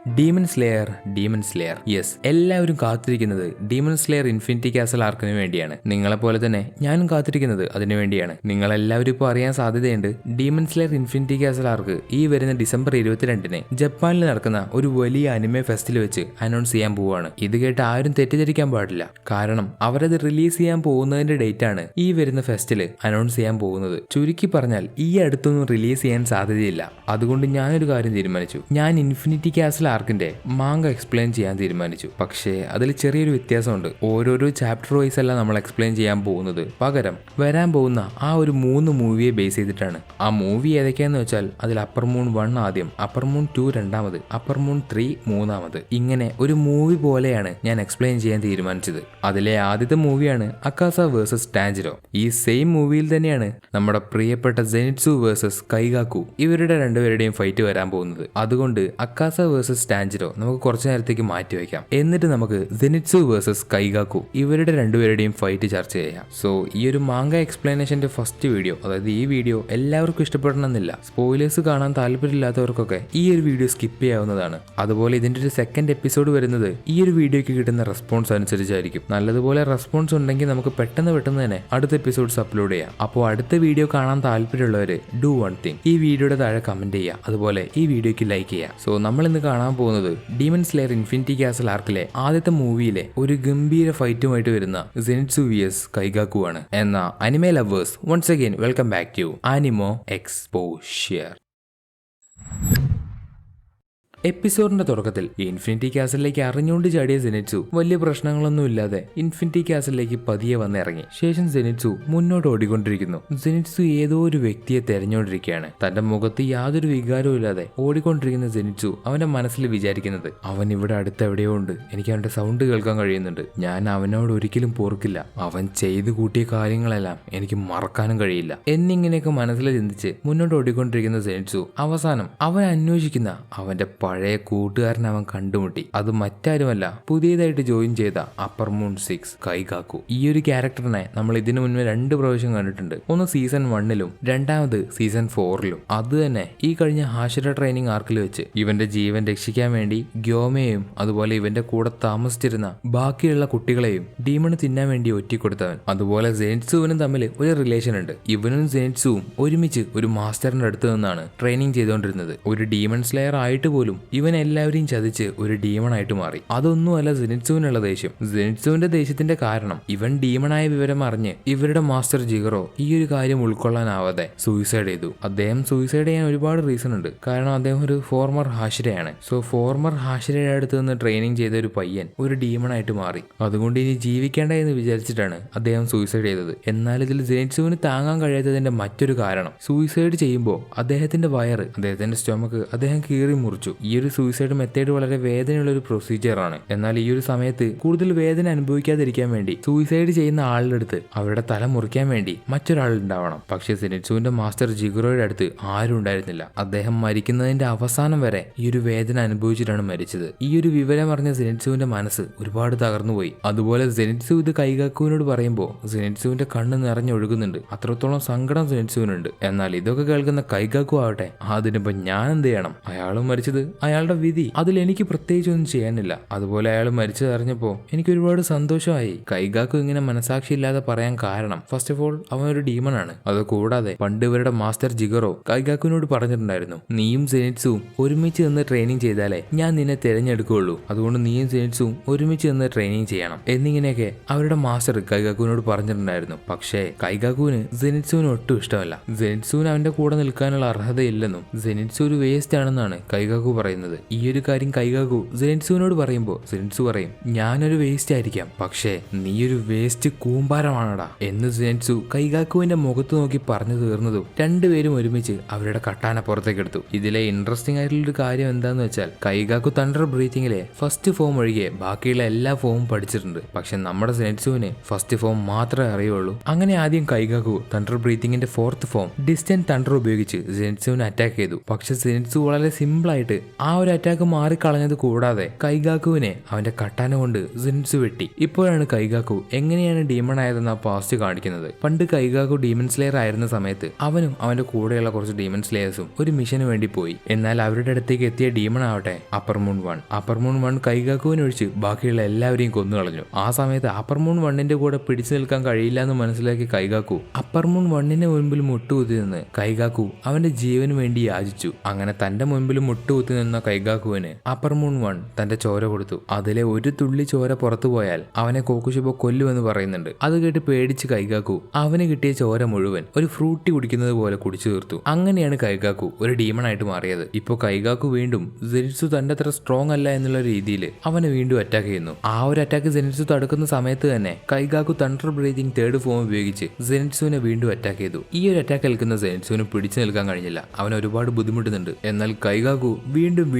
Demon slayer yes, എല്ലാവരും കാത്തിരിക്കുന്നത് demon slayer infinity castle ആർക്കിന് വേണ്ടിയാണ്. നിങ്ങളെപ്പോലെ തന്നെ ഞാനും കാത്തിരിക്കുന്നത് അതിനു വേണ്ടിയാണ്. നിങ്ങളെല്ലാവരും ഇപ്പോൾ അറിയാൻ സാധ്യതയുണ്ട്, ഡീമൺ സ്ലെയർ ഇൻഫിനിറ്റി കാസൽ ആർക്ക് ഈ വരുന്ന ഡിസംബർ 22-ന് ജപ്പാനിൽ നടക്കുന്ന ഒരു വലിയ അനിമെ ഫെസ്റ്റിൽ വെച്ച് അനൗൺസ് ചെയ്യാൻ പോവുകയാണ്. ഇത് കേട്ട് ആരും തെറ്റിദ്ധരിക്കാൻ പാടില്ല, കാരണം അവരത് റിലീസ് ചെയ്യാൻ പോകുന്നതിന്റെ ഡേറ്റ് ആണ് ഈ വരുന്ന ഫെസ്റ്റിൽ അനൗൺസ് ചെയ്യാൻ പോകുന്നത്. ചുരുക്കി പറഞ്ഞാൽ ഈ അടുത്തൊന്നും റിലീസ് ചെയ്യാൻ സാധ്യതയില്ല. അതുകൊണ്ട് ഞാനൊരു കാര്യം തീരുമാനിച്ചു, ഞാൻ ഇൻഫിനിറ്റി കാസൽ ആർക്കിന്റെ മാങ്ക എക്സ്പ്ലെയിൻ ചെയ്യാൻ തീരുമാനിച്ചു. പക്ഷേ അതിൽ ചെറിയൊരു വ്യത്യാസമുണ്ട്. ഓരോരോ ചാപ്റ്റർ വൈസ് അല്ല നമ്മൾ എക്സ്പ്ലെയിൻ ചെയ്യാൻ പോകുന്നത്, പകരം വരാൻ പോകുന്ന ആ ഒരു 3 മൂവിയെ ബേസ് ചെയ്തിട്ടാണ്. ആ മൂവി ഏതൊക്കെയാന്ന് വെച്ചാൽ അതിൽ അപ്പർ മൂൺ 1 ആദ്യം, അപ്പർ മൂൺ 2 രണ്ടാമത്, അപ്പർ മൂൺ 3 മൂന്നാമത്, ഇങ്ങനെ ഒരു മൂവി പോലെയാണ് ഞാൻ എക്സ്പ്ലെയിൻ ചെയ്യാൻ തീരുമാനിച്ചത്. അതിലെ ആദ്യത്തെ മൂവിയാണ് അക്കാസ വേഴ്സസ് ടാൻജിറോ. ഈ സെയിം മൂവിയിൽ തന്നെയാണ് നമ്മുടെ പ്രിയപ്പെട്ട സെനിറ്റ്സു വേഴ്സസ് കൈഗാക്കു ഇവരുടെ രണ്ടുപേരുടെയും ഫൈറ്റ് വരാൻ പോകുന്നത്. അതുകൊണ്ട് അക്കാസ വേഴ്സസ് ടാൻജിറോ നമുക്ക് കുറച്ചു നേരത്തേക്ക് മാറ്റിവെക്കാം. എന്നിട്ട് നമുക്ക് സെനിറ്റ്സു വേഴ്സസ് കൈഗാക്കു ഇവരുടെ രണ്ടുപേരുടെയും ഫൈറ്റ് ചർച്ച ചെയ്യാം. സോ ഈ ഒരു മാങ്ക എക്സ്പ്ലനേഷന്റെ ഫസ്റ്റ് വീഡിയോ, അതായത് ഈ വീഡിയോ എല്ലാവർക്കും ഇഷ്ടപ്പെടണമെന്നില്ല. സ്പോയിലേഴ്സ് കാണാൻ താല്പര്യമില്ലാത്തവർക്കൊക്കെ ഈ ഒരു വീഡിയോ സ്കിപ്പ് ചെയ്യാവുന്നതാണ്. അതുപോലെ ഇതിന്റെ ഒരു സെക്കൻഡ് എപ്പിസോഡ് വരുന്നത് ഈ ഒരു വീഡിയോയ്ക്ക് കിട്ടുന്ന റെസ്പോൺസ് അനുസരിച്ചായിരിക്കും. നല്ലതുപോലെ റെസ്പോൺസ് ഉണ്ടെങ്കിൽ നമുക്ക് പെട്ടെന്ന് തന്നെ അടുത്ത എപ്പിസോഡ്സ് അപ്ലോഡ് ചെയ്യാം. അപ്പോൾ അടുത്ത വീഡിയോ കാണാൻ താല്പര്യമുള്ളവര് ഡു വൺ തിങ്, ഈ വീഡിയോയുടെ താഴെ കമന്റ് ചെയ്യുക, അതുപോലെ ഈ വീഡിയോയ്ക്ക് ലൈക്ക് ചെയ്യുക. സോ നമ്മൾ ഇന്ന് കാണാൻ പോകുന്നത് ഡീമൺ സ്ലെയർ ഇൻഫിനിറ്റി കാസൽ ആർക്കിലെ ആദ്യത്തെ മൂവിയിലെ ഒരു ഗംഭീര ഫൈറ്റുമായിട്ട് വരുന്ന സെനിറ്റ്സു വിയസ് കൈഗാക്കു ആണ്. എന്ന anime lovers, once again welcome back to anime exposure. എപ്പിസോഡിന്റെ തുടക്കത്തിൽ ഇൻഫിനിറ്റി കാസലിലേക്ക് അറിഞ്ഞുകൊണ്ട് ചാടിയ സെനിറ്റ്സു വലിയ പ്രശ്നങ്ങളൊന്നും ഇല്ലാതെ ഇൻഫിനിറ്റി കാസലിലേക്ക് പതിയെ വന്നിറങ്ങി. ശേഷം സെനിറ്റ്സു മുന്നോട്ട് ഓടിക്കൊണ്ടിരിക്കുന്നു. സെനിറ്റ്സു ഏതോ ഒരു വ്യക്തിയെ തെരഞ്ഞുകൊണ്ടിരിക്കുകയാണ്. തന്റെ മുഖത്ത് യാതൊരു വികാരവും ഇല്ലാതെ ഓടിക്കൊണ്ടിരിക്കുന്ന സെനിറ്റ്സു അവന്റെ മനസ്സിൽ വിചാരിക്കുന്നത്, അവൻ ഇവിടെ അടുത്തെവിടെയോ ഉണ്ട്, എനിക്ക് അവന്റെ സൗണ്ട് കേൾക്കാൻ കഴിയുന്നുണ്ട്, ഞാൻ അവനോട് ഒരിക്കലും പോർക്കില്ല, അവൻ ചെയ്തു കൂട്ടിയ കാര്യങ്ങളെല്ലാം എനിക്ക് മറക്കാനും കഴിയില്ല എന്നിങ്ങനെയൊക്കെ മനസ്സിൽ ചിന്തിച്ച് മുന്നോട്ട് ഓടിക്കൊണ്ടിരിക്കുന്ന സെനിറ്റ്സു അവസാനം അവൻ അന്വേഷിക്കുന്ന അവന്റെ പഴയ കൂട്ടുകാരൻ അവൻ കണ്ടുമുട്ടി. അത് മറ്റാരുമല്ല, പുതിയതായിട്ട് ജോയിൻ ചെയ്ത അപ്പർ മൂൺ 6 കൈഗാക്കു. ഈ ഒരു ക്യാരക്ടറിനെ നമ്മൾ ഇതിനു മുന്നേ 2 പ്രാവശ്യം കണ്ടിട്ടുണ്ട്. ഒന്ന് സീസൺ 1-ലും രണ്ടാമത് സീസൺ 4-ലും. അത് തന്നെ ഈ കഴിഞ്ഞ ഹാഷിര ട്രെയിനിങ് ആർക്കിൽ വെച്ച് ഇവന്റെ ജീവൻ രക്ഷിക്കാൻ വേണ്ടി ഗ്യോമയെയും അതുപോലെ ഇവന്റെ കൂടെ താമസിച്ചിരുന്ന ബാക്കിയുള്ള കുട്ടികളെയും ഡീമണ് തിന്നാൻ വേണ്ടി ഒറ്റിക്കൊടുത്തവൻ. അതുപോലെ സെനിറ്റ്സുവിനും തമ്മിൽ ഒരു റിലേഷൻ ഉണ്ട്. ഇവനും സെനിറ്റ്സുവും ഒരുമിച്ച് ഒരു മാസ്റ്ററിന്റെ അടുത്ത് നിന്നാണ് ട്രെയിനിങ് ചെയ്തുകൊണ്ടിരുന്നത്. ഒരു ഡീമൺ സ്ലെയർ ആയിട്ട് പോലും ഇവൻ എല്ലാവരെയും ചതിച്ച് ഒരു ഡീമണായിട്ട് മാറി. അതൊന്നുമല്ല സെനിറ്റ്സുവിനുള്ള ദേഷ്യം. സെനിറ്റ്സുവിന്റെ ദേഷ്യത്തിന്റെ കാരണം ഇവൻ ഡീമണായ വിവരം അറിഞ്ഞ് ഇവരുടെ മാസ്റ്റർ ജിഗറോ ഈ ഒരു കാര്യം ഉൾക്കൊള്ളാനാവാതെ സൂയിസൈഡ് ചെയ്തു. അദ്ദേഹം സൂയിസൈഡ് ചെയ്യാൻ ഒരുപാട് റീസൺ ഉണ്ട്. കാരണം അദ്ദേഹം ഒരു ഫോർമർ ഹാഷിരയാണ്. സോ ഫോർമർ ഹാഷിരയുടെ അടുത്ത് നിന്ന് ട്രെയിനിങ് ചെയ്ത ഒരു പയ്യൻ ഒരു ഡീമണായിട്ട് മാറി. അതുകൊണ്ട് ഇനി ജീവിക്കേണ്ട എന്ന് വിചാരിച്ചിട്ടാണ് അദ്ദേഹം സൂയിസൈഡ് ചെയ്തത്. എന്നാൽ ഇതിൽ സെനിറ്റ്സുവിന് താങ്ങാൻ കഴിയാത്തതിന്റെ മറ്റൊരു കാരണം, സൂയിസൈഡ് ചെയ്യുമ്പോൾ അദ്ദേഹത്തിന്റെ വയറ്, അദ്ദേഹത്തിന്റെ സ്റ്റൊമക്ക് അദ്ദേഹം കീറി മുറിച്ചു. ഈ ഒരു സൂയിസൈഡ് മെത്തേഡ് വളരെ വേദനയുള്ള ഒരു പ്രൊസീജിയറാണ്. എന്നാൽ ഈ ഒരു സമയത്ത് കൂടുതൽ വേദന അനുഭവിക്കാതിരിക്കാൻ വേണ്ടി സൂയിസൈഡ് ചെയ്യുന്ന ആളുടെ അടുത്ത് അവരുടെ തല മുറിക്കാൻ വേണ്ടി മറ്റൊരാൾ ഉണ്ടാവണം. പക്ഷേ സെനിറ്റ്സുവിന്റെ മാസ്റ്റർ ജിഗറോയുടെ അടുത്ത് ആരും ഉണ്ടായിരുന്നില്ല. അദ്ദേഹം മരിക്കുന്നതിന്റെ അവസാനം വരെ ഈ ഒരു വേദന അനുഭവിച്ചിട്ടാണ് മരിച്ചത്. ഈ ഒരു വിവരം അറിഞ്ഞ സെനിറ്റ്സുവിന്റെ മനസ്സ് ഒരുപാട് തകർന്നുപോയി. അതുപോലെ സെനിറ്റ്സു ഇത് കൈഗാക്കുവിനോട് പറയുമ്പോൾ സെനിറ്റ്സുവിന്റെ കണ്ണ് നിറഞ്ഞൊഴുകുന്നുണ്ട്. അത്രത്തോളം സങ്കടം സെനിറ്റ്സുവിനുണ്ട്. എന്നാൽ ഇതൊക്കെ കേൾക്കുന്ന കൈഗാക്കു ആവട്ടെ, അതിനിപ്പോ ഞാൻ എന്ത് ചെയ്യണം, അയാളും മരിച്ചത് അയാളുടെ വിധി, അതിൽ എനിക്ക് പ്രത്യേകിച്ച് ഒന്നും ചെയ്യാനില്ല. അതുപോലെ അയാൾ മരിച്ചത് അറിഞ്ഞപ്പോ എനിക്ക് ഒരുപാട് സന്തോഷമായി. കൈഗാക്കു ഇങ്ങനെ മനസാക്ഷിയില്ലാതെ പറയാൻ കാരണം, ഫസ്റ്റ് ഓഫ് ഓൾ അവൻ ഒരു ഡീമണാണ്. അത് കൂടാതെ പണ്ട് ഇവരുടെ മാസ്റ്റർ ജിഗറോ കൈഗാക്കുവിനോട് പറഞ്ഞിട്ടുണ്ടായിരുന്നു, നീയും സെനിറ്റ്സുവും ഒരുമിച്ച് നിന്ന് ട്രെയിനിങ് ചെയ്താലേ ഞാൻ നിന്നെ തിരഞ്ഞെടുക്കുകയുള്ളൂ, അതുകൊണ്ട് നീയും സെനിറ്റ്സുവും ഒരുമിച്ച് നിന്ന് ട്രെയിനിങ് ചെയ്യണം എന്നിങ്ങനെയൊക്കെ അവരുടെ മാസ്റ്റർ കൈഗാക്കുവിനോട് പറഞ്ഞിട്ടുണ്ടായിരുന്നു. പക്ഷേ കൈഗാക്കുവിന് സെനിറ്റ്സുവിന് ഒട്ടും ഇഷ്ടമല്ല. സെനിറ്റ്സുവിന് അവന്റെ കൂടെ നിൽക്കാനുള്ള അർഹതയില്ലെന്നും സെനിറ്റ്സു ഒരു വേസ്റ്റ് ആണെന്നാണ് കൈഗാക്കു പറയുന്നത്. ഈ ഒരു കാര്യം കൈഗാക്കു സെനിറ്റ്സുവിനോട് പറയുമ്പോൾ സെനിറ്റ്സു പറയും, ഞാനൊരു വേസ്റ്റ് ആയിരിക്കാം, പക്ഷേ നീ ഒരു വേസ്റ്റ് കൂമ്പാരമാണടാ എന്ന് സെനിറ്റ്സു കൈഗാക്കുവിന്റെ മുഖത്ത് നോക്കി പറഞ്ഞു തീർന്നതും രണ്ടുപേരും ഒരുമിച്ച് അവരുടെ കട്ടാന പുറത്തേക്ക് എടുത്തു. ഇതിലെ ഇൻട്രസ്റ്റിംഗ് ആയിട്ടുള്ളൊരു കാര്യം എന്താന്ന് വെച്ചാൽ, കൈഗാക്കു തണ്ടർ ബ്രീത്തിങ്ങിലെ ഫസ്റ്റ് ഫോം ഒഴികെ ബാക്കിയുള്ള എല്ലാ ഫോമും പഠിച്ചിട്ടുണ്ട്. പക്ഷെ നമ്മുടെ സെനിറ്റ്സുവിന് ഫസ്റ്റ് ഫോം മാത്രമേ അറിയുള്ളൂ. അങ്ങനെ ആദ്യം കൈഗാക്കു തണ്ടർ ബ്രീത്തിങ്ങിന്റെ 4th ഫോം ഡിസ്റ്റന്റ് തണ്ടർ ഉപയോഗിച്ച് സെനിറ്റ്സുവിനെ അറ്റാക്ക് ചെയ്തു. പക്ഷെ സെനിറ്റ്സു വളരെ സിമ്പിൾ ആയിട്ട് ആ ഒരു അറ്റാക്ക് മാറിക്കളഞ്ഞത് കൂടാതെ കൈഗാക്കുവിനെ അവന്റെ കട്ടാന കൊണ്ട് സെനിറ്റ്സു വെട്ടി. ഇപ്പോഴാണ് കൈഗാക്കു എങ്ങനെയാണ് ഡീമൺ ആയതെന്ന് ആ പാസ്റ്റ് കാണിക്കുന്നത്. പണ്ട് കൈഗാക്കു ഡീമൺ സ്ലെയർ ആയിരുന്ന സമയത്ത് അവനും അവന്റെ കൂടെയുള്ള കുറച്ച് ഡീമൺ സ്ലെയേഴ്സും ഒരു മിഷന് വേണ്ടി പോയി. എന്നാൽ അവരുടെ അടുത്തേക്ക് എത്തിയ ഡീമൺ ആവട്ടെ അപ്പർ മൂൺ 1 കൈഗാക്കുവിനെ ഒഴിച്ച് ബാക്കിയുള്ള എല്ലാവരെയും കൊന്നുകളഞ്ഞു. ആ സമയത്ത് അപ്പർ മൂൺ 1ന്റെ കൂടെ പിടിച്ചു നിൽക്കാൻ കഴിയില്ല എന്ന് മനസ്സിലാക്കി കൈഗാക്കു അപ്പർ മൂൺ 1ന്റെ മുൻപിൽ മുട്ടുകുത്തി നിന്ന് കൈഗാക്കു അവന്റെ ജീവന് വേണ്ടി യാചിച്ചു. അങ്ങനെ തന്റെ മുൻപിൽ മുട്ടുകുത്തി നിന്ന കൈഗാക്കുവിന് അപ്പർ മൂൺ 1 തന്റെ ചോര കൊടുത്തു. അതിലെ ഒരു തുള്ളി ചോര പുറത്തു പോയാൽ അവനെ കോക്കുഷിബോ കൊല്ലുമെന്ന് പറയുന്നുണ്ട്. അത് കേട്ട് പേടിച്ച് കൈഗാക്കു അവന് കിട്ടിയ ചോര മുഴുവൻ ഒരു ഫ്രൂട്ടി കുടിക്കുന്നത് പോലെ കുടിച്ചു തീർത്തു. അങ്ങനെയാണ് കൈഗാക്കു ഒരു ഡീമൺ ആയിട്ട് മാറിയത്. ഇപ്പൊ കൈഗാക്കു വീണ്ടും സെനിറ്റ്സു തന്റെ അത്ര സ്ട്രോങ് അല്ല എന്നുള്ള രീതിയിൽ അവനെ വീണ്ടും അറ്റാക്ക് ചെയ്യുന്നു. ആ ഒരു അറ്റാക്ക് സെനിറ്റ്സു തടുക്കുന്ന സമയത്ത് തന്നെ കൈഗാക്കു തണ്ടർ ബ്രീതിങ് തേർഡ് ഫോം ഉപയോഗിച്ച് സെനിറ്റ്സുവിനെ വീണ്ടും അറ്റാക്ക് ചെയ്തു. ഈ ഒരു അറ്റാക്ക് ഏൽക്കുന്ന സെനിറ്റ്സുവിന് പിടിച്ചു നിൽക്കാൻ കഴിഞ്ഞില്ല. അവൻ ഒരുപാട് ബുദ്ധിമുട്ടുന്നുണ്ട്. എന്നാൽ കൈഗാക്കു വീണ്ടും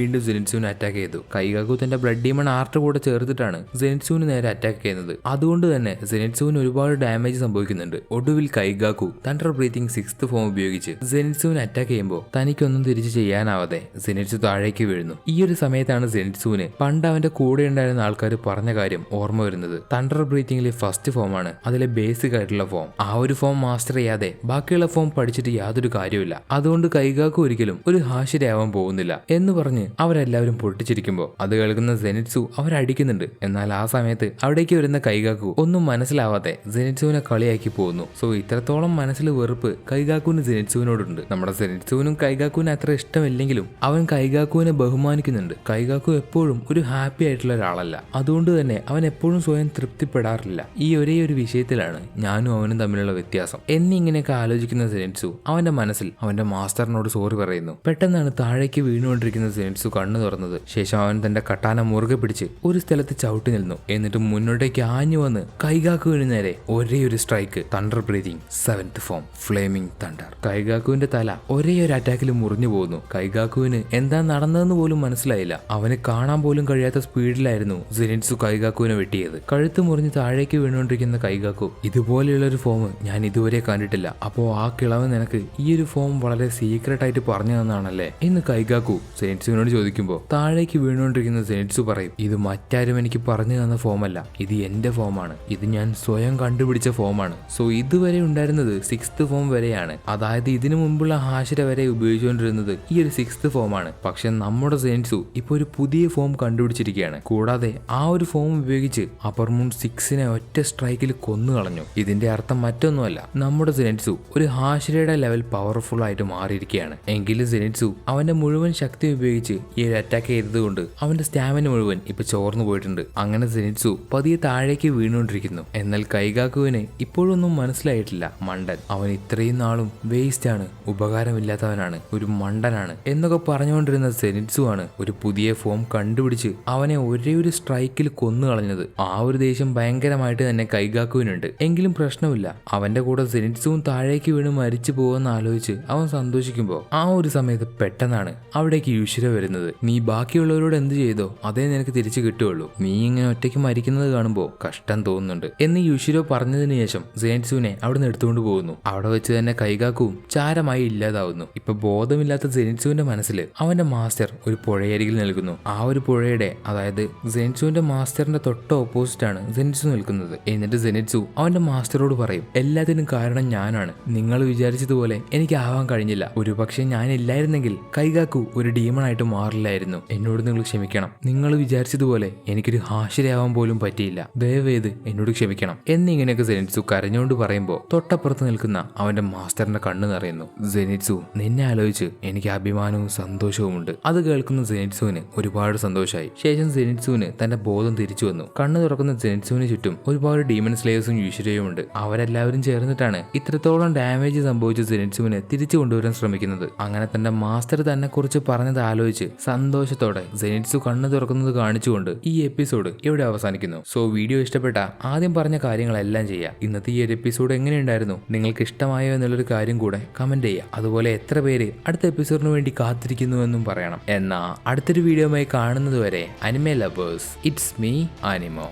സെനിറ്റ്സുവിനെ അറ്റാക്ക് ചെയ്തു. കൈഗാക്കു തന്റെ ബ്ലഡ് ഡീമൺ ആർട്ട് കൂടെ ചേർത്തിട്ടാണ് സെനിറ്റ്സുവിന് നേരെ അറ്റാക്ക് ചെയ്യുന്നത്. അതുകൊണ്ട് തന്നെ സെനിറ്റ്സുവിന് ഒരുപാട് ഡാമേജ് സംഭവിക്കുന്നുണ്ട്. ഒടുവിൽ കൈഗാക്കു തണ്ടർ ബ്രീതിങ് 6th ഫോം ഉപയോഗിച്ച് സെനിറ്റ്സുവിനെ അറ്റാക്ക് ചെയ്യുമ്പോൾ തനിക്കൊന്നും തിരിച്ചു ചെയ്യാനാവാതെ സെനിറ്റ്സു താഴേക്ക് വീഴുന്നു. ഈ ഒരു സമയത്താണ് സെനിറ്റ്സുവിന് പണ്ട് അവന്റെ കൂടെ ഉണ്ടായിരുന്ന ആൾക്കാർ പറഞ്ഞ കാര്യം ഓർമ്മ വരുന്നത്. തണ്ടർ ബ്രീത്തിങ്ങിലെ ഫസ്റ്റ് ഫോമാണ് അതിലെ ബേസിക് ആയിട്ടുള്ള ഫോം. ആ ഒരു ഫോം മാസ്റ്റർ ചെയ്യാതെ ബാക്കിയുള്ള ഫോം പഠിച്ചിട്ട് യാതൊരു കാര്യമില്ല. അതുകൊണ്ട് കൈഗാക്കു ഒരിക്കലും ഒരു ഹാഷിരയാവാൻ പോകുന്നില്ല എന്ന് പറഞ്ഞ് അവരെല്ലാവരും പൊട്ടിച്ചിരിക്കുമ്പോൾ അത് കേൾക്കുന്ന സെനിറ്റ്സു അവരടിക്കുന്നുണ്ട്. എന്നാൽ ആ സമയത്ത് അവിടേക്ക് വരുന്ന കൈഗാക്കു ഒന്നും മനസ്സിലാവാതെ സെനിറ്റ്സുവിനെ കളിയാക്കി പോകുന്നു. സോ ഇത്രത്തോളം മനസ്സിൽ വെറുപ്പ് കൈഗാക്കുവിന് സെനിറ്റ്സുവിനോടുണ്ട്. നമ്മുടെ സെനിറ്റ്സുവിനും കൈഗാക്കുവിന് അത്ര ഇഷ്ടമില്ലെങ്കിലും അവൻ കൈഗാക്കുവിനെ ബഹുമാനിക്കുന്നുണ്ട്. കൈഗാക്കു എപ്പോഴും ഒരു ഹാപ്പി ആയിട്ടുള്ള ഒരാളല്ല. അതുകൊണ്ട് തന്നെ അവൻ എപ്പോഴും സ്വയം തൃപ്തിപ്പെടാറില്ല. ഈ ഒരേ ഒരു വിഷയത്തിലാണ് ഞാനും അവനും തമ്മിലുള്ള വ്യത്യാസം എന്നിങ്ങനെയൊക്കെ ആലോചിക്കുന്ന സെനിറ്റ്സു അവന്റെ മനസ്സിൽ അവന്റെ മാസ്റ്ററിനോട് സോറി പറയുന്നു. പെട്ടെന്നാണ് താഴേക്ക് വീണുകൊണ്ടിരിക്കുന്ന സെനിറ്റ്സു കണ്ണു തുറന്നത്. ശേഷം അവൻ തന്റെ കട്ടാന മുറുകെ പിടിച്ച് ഒരു സ്ഥലത്ത് ചവിട്ടി നിന്നു. എന്നിട്ട് മുന്നോട്ടേക്ക് ആഞ്ഞു വന്ന് കൈഗാക്കുവിന് നേരെ ഒരേ ഒരു strike. Thunder breathing 7th form flaming thunder. കൈഗാക്കുവിന്റെ തല ഒരേ ഒരു അറ്റാക്കിൽ മുറിഞ്ഞു പോകുന്നു. കൈഗാക്കുവിന് എന്താ നടന്നതെന്ന് പോലും മനസ്സിലായില്ല. അവന് കാണാൻ പോലും കഴിയാത്ത സ്പീഡിലായിരുന്നു സെനിറ്റ്സു കൈഗാക്കുവിനെ വെട്ടിയത്. കഴുത്ത് മുറിഞ്ഞ് താഴേക്ക് വീണുകൊണ്ടിരിക്കുന്ന കൈഗാക്കു ഇതുപോലെയുള്ള ഒരു ഫോം ഞാൻ ഇതുവരെ കണ്ടിട്ടില്ല. അപ്പോ ആ കിളവൻ നിനക്ക് ഈ ഒരു ഫോം വളരെ സീക്രട്ട് ആയിട്ട് പറഞ്ഞു തന്നാണല്ലേ എന്ന് കൈഗാക്കു സെനിറ്റ്സുവിനോട് ചോദിക്കുമ്പോൾ താഴേക്ക് വീണുകൊണ്ടിരിക്കുന്ന സെനിറ്റ്സു പറയും, ഇത് മറ്റാരും എനിക്ക് പറഞ്ഞു തന്ന ഫോമല്ല, ഇത് എന്റെ ഫോമാണ്, ഇത് ഞാൻ സ്വയം കണ്ടുപിടിച്ച ഫോമാണ്. സോ ഇതുവരെ ഉണ്ടായിരുന്നത് 6th ഫോം വരെയാണ്. അതായത് ഇതിനു മുമ്പുള്ള ഹാഷിര വരെ ഉപയോഗിച്ചുകൊണ്ടിരുന്നത് ഈ ഒരു 6th ഫോമാണ്. പക്ഷെ നമ്മുടെ സെനിറ്റ്സു ഇപ്പൊ ഒരു പുതിയ ഫോം കണ്ടുപിടിച്ചിരിക്കുകയാണ്. കൂടാതെ ആ ഒരു ഫോം ഉപയോഗിച്ച് അപ്പർ മൂൺ 6നെ ഒറ്റ സ്ട്രൈക്കിൽ കൊന്നു കളഞ്ഞു. ഇതിന്റെ അർത്ഥം മറ്റൊന്നുമല്ല, നമ്മുടെ സെനിറ്റ്സു ഒരു ഹാഷിരയുടെ ലെവൽ പവർഫുൾ ആയിട്ട് മാറിയിരിക്കുകയാണ്. എങ്കിലും സെനിറ്റ്സു അവന്റെ മുഴുവൻ ശക്തി ഉപയോഗിച്ച് ഈ ഒരു അറ്റാക്ക് ചെയ്തതുകൊണ്ട് അവന്റെ സ്റ്റാമിന മുഴുവൻ ഇപ്പൊ ചോർന്നു പോയിട്ടുണ്ട്. അങ്ങനെ സെനിറ്റ്സു പതിയെ താഴേക്ക് വീണുകൊണ്ടിരിക്കുന്നു. എന്നാൽ കൈഗാക്കുവിന് ഇപ്പോഴൊന്നും മനസ്സിലായിട്ടില്ല. മണ്ടൻ, അവൻ ഇത്രയും നാളും വേസ്റ്റ് ആണ്, ഉപകാരമില്ലാത്തവനാണ്, ഒരു മണ്ടനാണ് എന്നൊക്കെ പറഞ്ഞുകൊണ്ടിരുന്ന സെനിറ്റ്സു ആണ് ഒരു പുതിയ ഫോം കണ്ടുപിടിച്ച് അവനെ ഒരേ ഒരു സ്ട്രൈക്കിൽ കൊന്നു കളഞ്ഞത്. ആ ഒരു ദേഷ്യം ഭയങ്കരമായിട്ട് തന്നെ കൈഗാക്കുവിനുണ്ട്. എങ്കിലും പ്രശ്നമില്ല, അവന്റെ കൂടെ സെനിറ്റ്സുവും താഴേക്ക് വീണ് മരിച്ചു പോകുമെന്ന് ആലോചിച്ച് അവൻ സന്തോഷിക്കുമ്പോൾ ആ ഒരു സമയത്ത് പെട്ടെന്നാണ് അവിടേക്ക് യുഷിര വരുന്നത്. നീ ബാക്കിയുള്ളവരോട് എന്ത് ചെയ്തോ അതേ നിനക്ക് തിരിച്ചു കിട്ടുകയുള്ളൂ, നീ ഇങ്ങനെ ഒറ്റയ്ക്ക് മരിക്കുന്നത് കാണുമ്പോൾ കഷ്ടം തോന്നുന്നുണ്ട് എന്ന് യുഷിരോ പറഞ്ഞതിന് ശേഷം സെനിറ്റ്സുവിനെ അവിടെ നിന്ന് എടുത്തുകൊണ്ട് പോകുന്നു. അവിടെ വെച്ച് തന്നെ കൈഗാക്കുവും ചാരമായി ഇല്ലാതാവുന്നു. ഇപ്പൊ ബോധമില്ലാത്ത സെനിറ്റ്സുവിന്റെ മനസ്സിൽ അവന്റെ മാസ്റ്റർ ഒരു പുഴയരികിൽ നിൽക്കുന്നു. ആ ഒരു പുഴയുടെ അതായത് സെനിറ്റ്സുവിന്റെ മാസ്റ്ററിന്റെ തൊട്ട് ഓപ്പോസിറ്റ് ആണ് സെനിറ്റ്സു നിൽക്കുന്നത്. എന്നിട്ട് സെനിറ്റ്സു അവന്റെ മാസ്റ്ററോട് പറയും, എല്ലാത്തിനും കാരണം ഞാനാണ്, നിങ്ങൾ വിചാരിച്ചതുപോലെ എനിക്ക് ആവാൻ കഴിഞ്ഞില്ല, ഒരുപക്ഷെ ഞാനില്ലായിരുന്നെങ്കിൽ കൈഗാക്കു ഒരു ഡീമൺ ആയിട്ട് മാറില്ലായിരുന്നു, എന്നോട് നിങ്ങൾ ക്ഷമിക്കണം, നിങ്ങൾ വിചാരിച്ചതുപോലെ എനിക്കൊരു ഹാഷിരയാവാൻ പോലും പറ്റിയില്ല, ദയവേത് എന്നോട് ക്ഷമിക്കണം എന്നിങ്ങനെയൊക്കെ സെനിറ്റ്സു കരഞ്ഞുകൊണ്ട് പറയുമ്പോൾ തൊട്ടപ്പുറത്ത് നിൽക്കുന്ന അവന്റെ മാസ്റ്ററിന്റെ കണ്ണ് നിറയുന്നു. സെനിറ്റ്സു, നിന്നെ ആലോചിച്ച് എനിക്ക് അഭിമാനവും സന്തോഷവുമുണ്ട്. അത് കേൾക്കുന്ന സെനിറ്റ്സുവിന് ഒരുപാട് സന്തോഷമായി. ശേഷം സെനിറ്റ്സുവിന് തന്റെ ബോധം തിരിച്ചു വന്നു. കണ്ണു തുറക്കുന്ന സെനിറ്റ്സുവിന് ചുറ്റും ഒരുപാട് ഡീമൺ സ്ലേയേഴ്സും യുഷിരയും ഉണ്ട്. അവരെല്ലാവരും ചേർന്നിട്ടാണ് ഇത്രത്തോളം ഡാമേജ് സംഭവിച്ച സെനിറ്റ്സുവിനെ തിരിച്ചു കൊണ്ടുവരാൻ ശ്രമിക്കുന്നത്. അങ്ങനെ തന്റെ മാസ്റ്റർ തന്നെ കുറിച്ച് പറഞ്ഞത് ആലോചിച്ച് സന്തോഷത്തോടെ സെനിറ്റ്സു കണ്ണു തുറക്കുന്നത് കാണിച്ചുകൊണ്ട് ഈ എപ്പിസോഡ് ഇവിടെ അവസാനിക്കുന്നു. സോ വീഡിയോ ഇഷ്ടപ്പെട്ട ആദ്യം പറഞ്ഞ കാര്യങ്ങളെല്ലാം ചെയ്യുക. ഇന്നത്തെ ഈ ഒരു എപ്പിസോഡ് എങ്ങനെയുണ്ടായിരുന്നു, നിങ്ങൾക്ക് ഇഷ്ടമായോ എന്നുള്ളൊരു കാര്യം കൂടെ കമന്റ് ചെയ്യുക. അതുപോലെ എത്ര പേര് അടുത്ത എപ്പിസോഡിന് വേണ്ടി കാത്തിരിക്കുന്നുവെന്നും പറയണം. എന്നാ അടുത്തൊരു വീഡിയോയുമായി കാണുന്നത് വരെ അനിമേ ലവേഴ്സ്, ഇറ്റ്സ് മീ ആനിമോ.